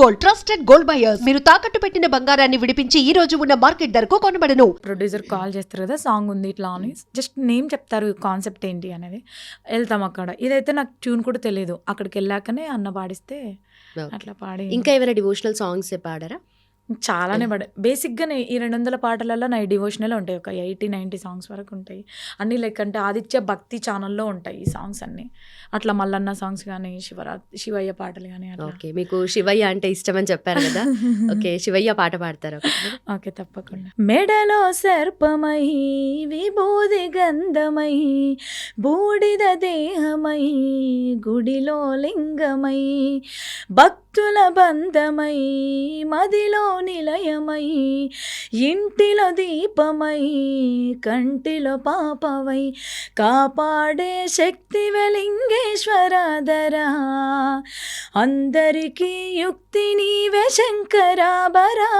Gold, trusted gold buyers. మీరు తాకట్టు పెట్టిన బంగారాన్ని విడిపించి ఈ రోజు ఉన్న మార్కెట్ ధరకు కొనబడను. ప్రొడ్యూసర్ కాల్ చేస్తారు కదా, సాంగ్ ఉంది ఇట్లా అని, జస్ట్ నేమ్ చెప్తారు కాన్సెప్ట్ ఏంటి అనేది, వెళ్తాం అక్కడ. ఇదైతే నాకు ట్యూన్ కూడా తెలియదు, అక్కడికి వెళ్ళాకనే అన్న పాడిస్తే అట్లా పాడి. ఇంకా ఏమైనా డివోషనల్ సాంగ్స్ పాడారా? చాలానే పడే. బేసిక్గానే ఈ 200 పాటలలో నా డివోషనల్ ఉంటాయి, ఒక 80-90 సాంగ్స్ వరకు ఉంటాయి అన్నీ. లైక్ అంటే ఆదిత్య భక్తి ఛానల్లో ఉంటాయి ఈ సాంగ్స్ అన్నీ. అట్లా మల్లన్న సాంగ్స్ కానీ, శివయ్య పాటలు కానీ అట్లా. ఓకే, మీకు శివయ్య అంటే ఇష్టం అని చెప్పారు కదా. ఓకే, శివయ్య పాట పాడతారా? ఓకే, తప్పకుండా. మెడలో సర్పమై విభూది గంధమై బూడిద దేహమై గుడిలో లింగమై భక్తుల బంధమై మదిలో నిలయమై ఇంటిలో దీపమై కంటిలో పాపవై కాపాడే శక్తి వెలింగేశ్వరాధరా అందరికీ యుక్తి నీవే శంకరాభరా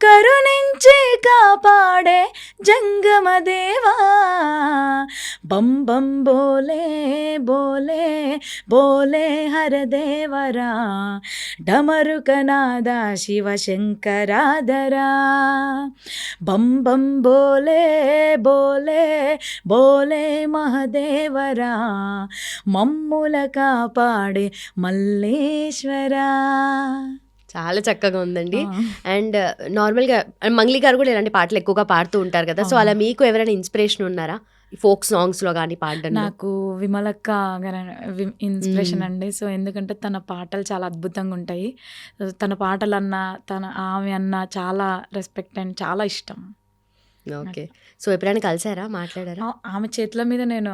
కరుణించి కాపాడే జంగమదేవా బం బం బోలే బోలే బోలే హరదేవరా డమరుకనాద శివ శంకరాధరా బం బం బోలే బోలే బోలే మహదేవరా మమ్ముల కాపాడే మల్లేశ్వరా. చాలా చక్కగా ఉందండి. అండ్ నార్మల్గా మంగ్లీ గారు కూడా ఇలాంటి పాటలు ఎక్కువగా పాడుతూ ఉంటారు కదా, సో అలా మీకు ఎవరైనా ఇన్స్పిరేషన్ ఉన్నారా ఫోక్ సాంగ్స్లో కానీ పాడడం? నాకు విమలక్క ఇన్స్పిరేషన్ అండి. సో ఎందుకంటే తన పాటలు చాలా అద్భుతంగా ఉంటాయి. తన పాటలు అన్నా ఆమె అన్నా చాలా రెస్పెక్ట్ అండ్ చాలా ఇష్టం. ఓకే, సో ఎప్పుడైనా కలిసారా, మాట్లాడారా? ఆమె చేతుల మీద నేను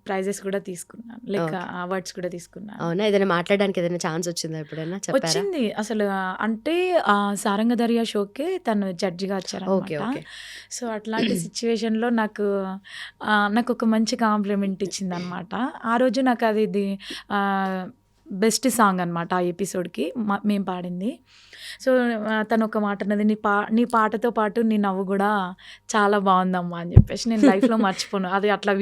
ప్రైజెస్ కూడా తీసుకున్నాను, లైక్ అవార్డ్స్ కూడా తీసుకున్నాను. అవునా? ఏదైనా మాట్లాడడానికి ఏదైనా ఛాన్స్ వచ్చిందా ఎప్పుడైనా? వచ్చింది అసలు. అంటే సారంగ దర్యా షోకి తను జడ్జిగా వచ్చారు. సో అట్లాంటి సిచ్యువేషన్లో నాకు ఒక మంచి కాంప్లిమెంట్ ఇచ్చింది అనమాట. ఆ రోజు నాకు అది బెస్ట్ సాంగ్ అనమాట ఆ ఎపిసోడ్కి మేము పాడింది. సో తను ఒక మాట అన్నది, నీ పాటతో పాటు నీ నవ్వు కూడా చాలా బాగుందమ్మా అని చెప్పేసి. నేను లైఫ్లో మర్చిపోను అది. అట్లా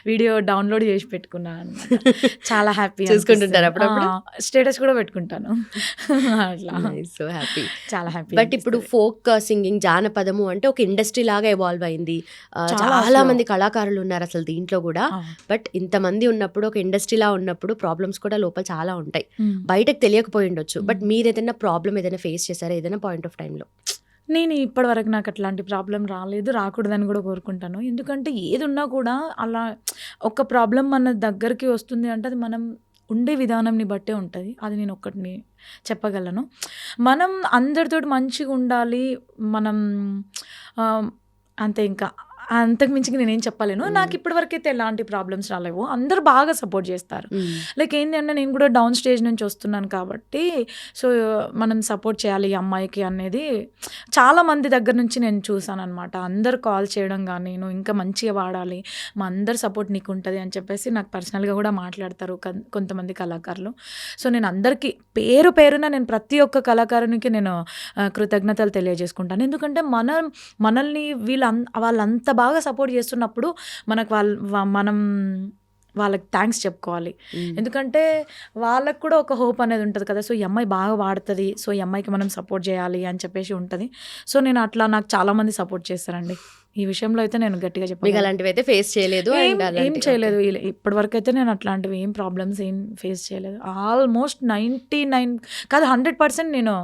వీడియో డౌన్లోడ్ చేసి పెట్టుకున్నాను అనమాట. చాలా హ్యాపీ. చూసుకుంటుంటారు అప్పుడప్పుడు? స్టేటస్ కూడా పెట్టుకుంటాను అట్లా. సో హ్యాపీ, చాలా హ్యాపీ. బట్ ఇప్పుడు ఫోక్ సింగింగ్, జానపదము అంటే ఒక ఇండస్ట్రీ లాగా ఎవాల్వ్ అయింది. చాలా మంది కళాకారులు ఉన్నారు అసలు దీంట్లో కూడా. బట్ ఇంతమంది ఉన్నప్పుడు, ఒక ఇండస్ట్రీలా ఉన్నప్పుడు ప్రాబ్లమ్స్ కూడా లోపల చాలా ఉంటాయి, బయటకు తెలియకపోయి ఉండొచ్చు. బట్ మీరు ఏదైనా ప్రాబ్లం ఏదైనా ఫేస్ చేశారా ఏదైనా పాయింట్ ఆఫ్ టైంలో? నేను ఇప్పటివరకు నాకు అట్లాంటి ప్రాబ్లం రాలేదు, రాకూడదని కూడా కోరుకుంటాను. ఎందుకంటే ఏది ఉన్నా కూడా అలా ఒక ప్రాబ్లం మన దగ్గరికి వస్తుంది అంటే అది మనం ఉండే విధానంని బట్టే ఉంటుంది. అది నేను ఒక్కటిని చెప్పగలను. మనం అందరితో మంచిగా ఉండాలి, మనం అంతే. ఇంకా అంతకు మించి నేనేం చెప్పలేను. నాకు ఇప్పటివరకు అయితే ఎలాంటి ప్రాబ్లమ్స్ రాలేవు, అందరు బాగా సపోర్ట్ చేస్తారు. లైక్ ఏంటంటే నేను కూడా డౌన్ స్టేజ్ నుంచి వస్తున్నాను కాబట్టి, సో మనం సపోర్ట్ చేయాలి ఈ అమ్మాయికి అనేది చాలా మంది దగ్గర నుంచి నేను చూసాను అనమాట. అందరు కాల్ చేయడం కానీ, నువ్వు ఇంకా మంచిగా పాడాలి, మా అందరు సపోర్ట్ నీకు ఉంటుంది అని చెప్పేసి నాకు పర్సనల్గా కూడా మాట్లాడతారు కొంతమంది కళాకారులు. సో నేను అందరికీ పేరున నేను ప్రతి ఒక్క కళాకారునికి నేను కృతజ్ఞతలు తెలియజేసుకుంటాను. ఎందుకంటే మనల్ని వాళ్ళంతా బాగా సపోర్ట్ చేస్తున్నప్పుడు మనం వాళ్ళకి థ్యాంక్స్ చెప్పుకోవాలి. ఎందుకంటే వాళ్ళకు కూడా ఒక హోప్ అనేది ఉంటుంది కదా. సో ఈ అమ్మాయి బాగా పాడుతుంది, సో ఈ అమ్మాయికి మనం సపోర్ట్ చేయాలి అని చెప్పేసి ఉంటుంది. సో నేను అట్లా నాకు చాలామంది సపోర్ట్ చేస్తారండి ఈ విషయంలో. అయితే నేను గట్టిగా చెప్పాను, అలాంటివి అయితే ఫేస్ చేయలేదు, ఏం చేయలేదు ఇప్పటివరకు అయితే. నేను అట్లాంటివి ఏం ప్రాబ్లమ్స్ ఏం ఫేస్ చేయలేదు. ఆల్మోస్ట్ 99 కాదు 100% నేను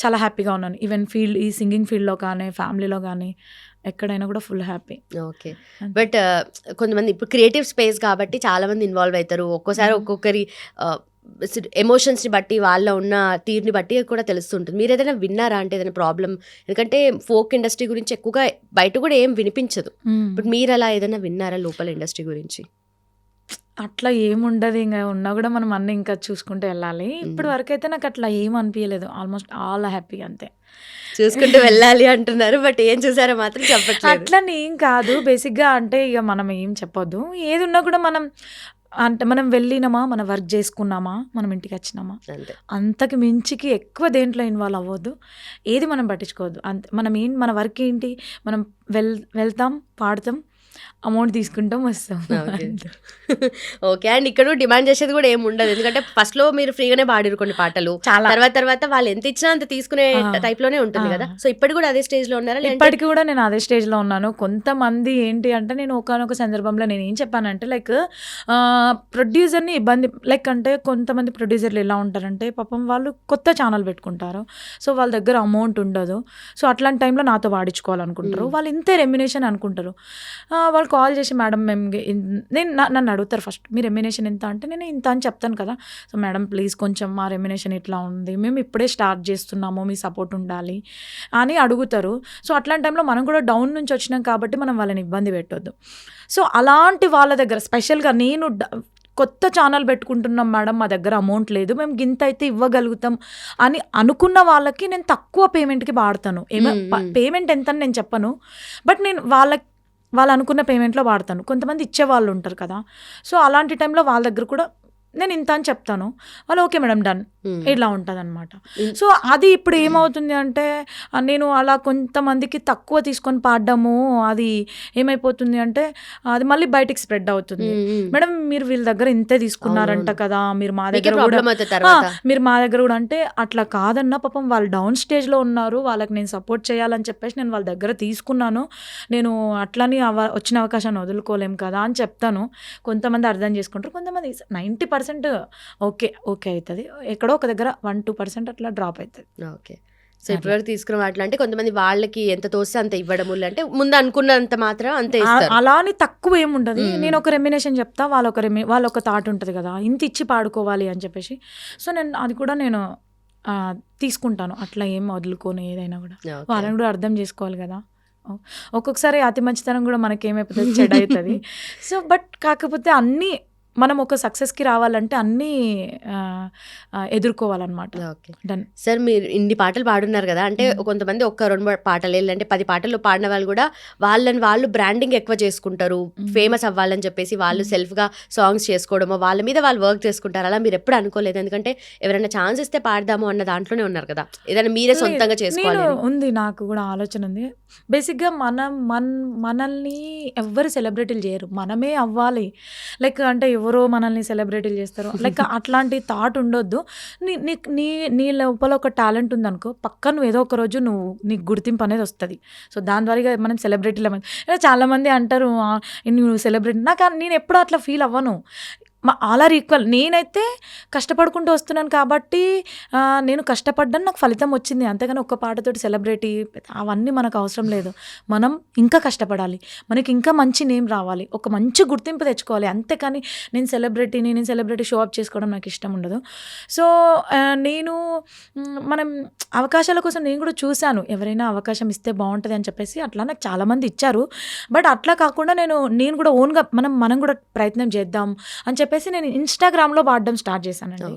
చాలా హ్యాపీగా ఉన్నాను. ఈవెన్ ఈ సింగింగ్ ఫీల్డ్లో కానీ, ఫ్యామిలీలో కానీ, ఎక్కడైనా కూడా ఫుల్ హ్యాపీ. ఓకే, బట్ కొంతమంది ఇప్పుడు క్రియేటివ్ స్పేస్ కాబట్టి చాలా మంది ఇన్వాల్వ్ అవుతారు. ఒక్కోసారి ఒక్కొక్కరి ఎమోషన్స్ని బట్టి, వాళ్ళ ఉన్న తీరుని బట్టి కూడా తెలుస్తుంటుంది. మీరు ఏదైనా విన్నారా అంటే ఏదైనా ప్రాబ్లం? ఎందుకంటే ఫోక్ ఇండస్ట్రీ గురించి ఎక్కువగా బయట కూడా ఏం వినిపించదు, బట్ మీరు అలా ఏదైనా విన్నారా లోపల ఇండస్ట్రీ గురించి? అట్లా ఏముండదు, ఇంకా ఉన్నా కూడా మనం అన్నీ ఇంకా చూసుకుంటూ వెళ్ళాలి. ఇప్పటి వరకు అయితే నాకు అట్లా ఏం అనిపించలేదు. ఆల్మోస్ట్ ఆల్ హ్యాపీ, అంతే. చూసుకుంటూ వెళ్ళాలి అంటున్నారు, బట్ ఏం చూసారో మాత్రం చెప్పట్లేదు. అట్లని ఏం కాదు, బేసిక్గా అంటే ఇక మనం ఏం చెప్పొద్దు. ఏది ఉన్నా కూడా మనం వెళ్ళినామా, మన వర్క్ చేసుకున్నామా, మనం ఇంటికి వచ్చినామా, అంతకు మించికి ఎక్కువ దేంట్లో ఇన్వాల్వ్ అవ్వద్దు. ఏది మనం పట్టించుకోవద్దు, అంతే. మన వర్క్ ఏంటి, మనం వెళ్తాం, పాడతాం, అమౌంట్ తీసుకుంటాం, వస్తాం. ఓకే. ఓకే. అండ్ ఇక్కడ డిమాండ్ చేసేది కూడా ఏమి ఉండదు. ఎందుకంటే ఫస్ట్‌లో మీరు ఫ్రీగానే పాడిర్రు కొన్ని పాటలు. చాలా. తర్వాత వాళ్ళు ఎంత ఇచ్చినా అంత తీసుకునే టైప్‌లోనే ఉంటుంది కదా! సో ఇప్పటికి కూడా అదే స్టేజ్‌లో ఉన్నారా? లేదంటే ఇప్పటికి కూడా నేను అదే స్టేజ్‌లో ఉన్నాను. కొంతమంది ఏంటి అంటే నేను ఒకానొక సందర్భంలో నేనేం చెప్పానంటే లైక్ ప్రొడ్యూసర్‌ని ఇబ్బంది లైక్ అంటే కొంతమంది ప్రొడ్యూసర్‌లు ఎలా ఉంటారంటే పాపం వాళ్ళు కొత్త ఛానల్ పెట్టుకుంటారు. సో వాళ్ళ దగ్గర అమౌంట్ ఉండదు. సో అట్లాంటి టైంలో నాతో పాడించుకోవాలనుకుంటారు. వాళ్ళు ఇంతే రెమ్యునేషన్ అనుకుంటారు. వాళ్ళు కాల్ చేసి మేడం మేము నన్ను అడుగుతారు ఫస్ట్ మీ రెమ్యునేషన్ ఎంత అంటే నేను ఇంత అని చెప్తాను కదా. సో మేడం ప్లీజ్ కొంచెం మా రెమ్యునేషన్ ఇట్లా ఉంది, మేము ఇప్పుడే స్టార్ట్ చేస్తున్నాము, మీ సపోర్ట్ ఉండాలి అని అడుగుతారు. సో అట్లాంటి టైంలో మనం కూడా డౌన్ నుంచి వచ్చినాం కాబట్టి మనం వాళ్ళని ఇబ్బంది పెట్టొద్దు. సో అలాంటి వాళ్ళ దగ్గర స్పెషల్గా నేను కొత్త ఛానల్ పెట్టుకుంటున్నాం మేడం, మా దగ్గర అమౌంట్ లేదు, మేము గింత అయితే ఇవ్వగలుగుతాం అని అనుకున్న వాళ్ళకి నేను తక్కువ పేమెంట్కి వాడతాను. పేమెంట్ ఎంత అని నేను చెప్పను, బట్ నేను వాళ్ళు అనుకున్న పేమెంట్లో వాడతాను. కొంతమంది ఇచ్చేవాళ్ళు ఉంటారు కదా, సో అలాంటి టైంలో వాళ్ళ దగ్గర కూడా నేను ఇంత అని చెప్తాను. వాళ్ళు ఓకే మేడం డన్ ఇలా ఉంటుంది అనమాట. సో అది ఇప్పుడు ఏమవుతుంది అంటే నేను అలా కొంతమందికి తక్కువ తీసుకొని పాడడము అది ఏమైపోతుంది అంటే అది మళ్ళీ బయటికి స్ప్రెడ్ అవుతుంది. మేడం మీరు వీళ్ళ దగ్గర ఇంతే తీసుకున్నారంట కదా, మీరు మా దగ్గర కూడా మీరు మా దగ్గర కూడా అంటే అట్లా కాదన్నా పాపం వాళ్ళు డౌన్ స్టేజ్లో ఉన్నారు, వాళ్ళకి నేను సపోర్ట్ చేయాలని చెప్పేసి నేను వాళ్ళ దగ్గర తీసుకున్నాను. నేను అట్లని వచ్చిన అవకాశాన్ని వదులుకోలేం కదా అని చెప్తాను. కొంతమంది అర్థం చేసుకుంటారు, కొంతమంది 90% ఓకే అవుతుంది, ఎక్కడో ఒక దగ్గర 1-2% అట్లా డ్రాప్ అవుతుంది. ఓకే. సో ఇప్పటివరకు తీసుకున్న వాటిలో అంటే కొంతమంది వాళ్ళకి ఎంత తోస్తే అంత ఇవ్వడము, అంటే ముందు అనుకున్నంత మాత్రం అంతే ఇస్తారు. అలా అని తక్కువ ఏముండదు. నేను ఒక రెమ్యునేషన్ చెప్తా, వాళ్ళ ఒక థాట్ ఉంటుంది కదా ఇంత ఇచ్చి పాడుకోవాలి అని చెప్పేసి. సో నేను అది కూడా నేను తీసుకుంటాను, అట్లా ఏం వదులుకోను. ఏదైనా కూడా వాళ్ళని కూడా అర్థం చేసుకోవాలి కదా. ఒక్కొక్కసారి అతి మంచితనం కూడా మనకేమైపోతుంది, చెడు అవుతుంది. సో బట్ కాకపోతే అన్నీ మనం ఒక సక్సెస్కి రావాలంటే అన్నీ ఎదుర్కోవాలన్నమాట. Okay done. సార్ మీరు ఇన్ని పాటలు పాడున్నారు కదా, అంటే కొంతమంది ఒక్క 2 పాటలు లేదంటే 10 పాటలు పాడిన వాళ్ళు కూడా వాళ్ళు బ్రాండింగ్ ఎక్కువ చేసుకుంటారు, ఫేమస్ అవ్వాలని చెప్పేసి వాళ్ళు సెల్ఫ్గా సాంగ్స్ చేసుకోవడమో వాళ్ళ మీద వాళ్ళు వర్క్ చేసుకుంటారు. అలా మీరు ఎప్పుడు అనుకోలేదు? ఎందుకంటే ఎవరైనా ఛాన్స్ ఇస్తే పాడదాము అన్న దాంట్లోనే ఉన్నారు కదా, ఏదైనా మీరే సొంతంగా చేసుకోవాలి ఉంది. నాకు కూడా ఆలోచన ఉంది. బేసిక్గా మనల్ని ఎవ్వరు సెలబ్రిటీలు చేయరు, మనమే అవ్వాలి. లైక్ అంటే ఎవరో మనల్ని సెలబ్రిటీలు చేస్తారు లైక్ అట్లాంటి థాట్ ఉండొద్దు. నీ లోపల ఒక టాలెంట్ ఉందనుకో, పక్క నువ్వు ఏదో ఒక రోజు నీకు గుర్తింపు అనేది వస్తుంది. సో దాని ద్వారా మనం సెలబ్రిటీల చాలామంది అంటారు నువ్వు సెలబ్రిటీ, నేను ఎప్పుడు అట్లా ఫీల్ అవ్వను. All are equal. నేనైతే కష్టపడుకుంటూ వస్తున్నాను కాబట్టి నేను కష్టపడ్డాను, నాకు ఫలితం వచ్చింది. అంతేగాని ఒక్క పాటతోటి సెలబ్రిటీ అవన్నీ మనకు అవసరం లేదు. మనం ఇంకా కష్టపడాలి, మనకి ఇంకా మంచి నేమ్ రావాలి, ఒక మంచి గుర్తింపు తెచ్చుకోవాలి. అంతేకాని నేను సెలబ్రిటీ షో అప్ చేసుకోవడం నాకు ఇష్టం ఉండదు. సో మనం అవకాశాల కోసం నేను కూడా చూశాను, ఎవరైనా అవకాశం ఇస్తే బాగుంటుంది అని చెప్పేసి అట్లా నాకు చాలామంది ఇచ్చారు. బట్ అట్లా కాకుండా నేను కూడా ఓన్గా మనం కూడా ప్రయత్నం చేద్దాం అని చెప్పేసి నేను ఇన్స్టాగ్రామ్లో పాడడం స్టార్ట్ చేశానండి.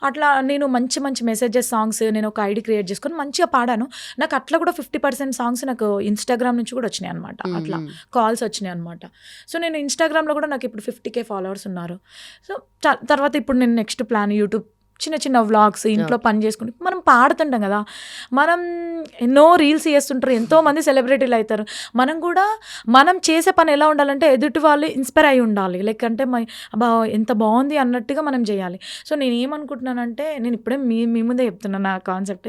అట్లా నేను మంచి మెసేజెస్ సాంగ్స్ నేను ఒక ఐడి క్రియేట్ చేసుకొని మంచిగా పాడాను. నాకు అట్లా కూడా 50% సాంగ్స్ నాకు ఇన్స్టాగ్రామ్ నుంచి కూడా వచ్చినాయి అనమాట. అట్లా కాల్స్ వచ్చినాయి అనమాట. సో నేను ఇన్స్టాగ్రామ్లో కూడా నాకు ఇప్పుడు 50K ఫాలోవర్స్ ఉన్నారు. సో తర్వాత ఇప్పుడు నేను నెక్స్ట్ ప్లాన్ యూట్యూబ్ చిన్న వ్లాగ్స్, ఇంట్లో పని చేసుకుని మనం పాడుతుంటాం కదా, మనం ఎన్నో రీల్స్ చేస్తుంటారు, ఎంతోమంది సెలబ్రిటీలు అవుతారు. మనం చేసే పని ఎలా ఉండాలంటే ఎదుటి వాళ్ళు ఇన్స్పైర్ అయి ఉండాలి. లైక్ అంటే అబ్బా ఎంత బాగుంది అన్నట్టుగా మనం చేయాలి. సో నేను ఏమనుకుంటున్నానంటే నేను ఇప్పుడే మీ ముందే చెప్తున్నాను నా కాన్సెప్ట్.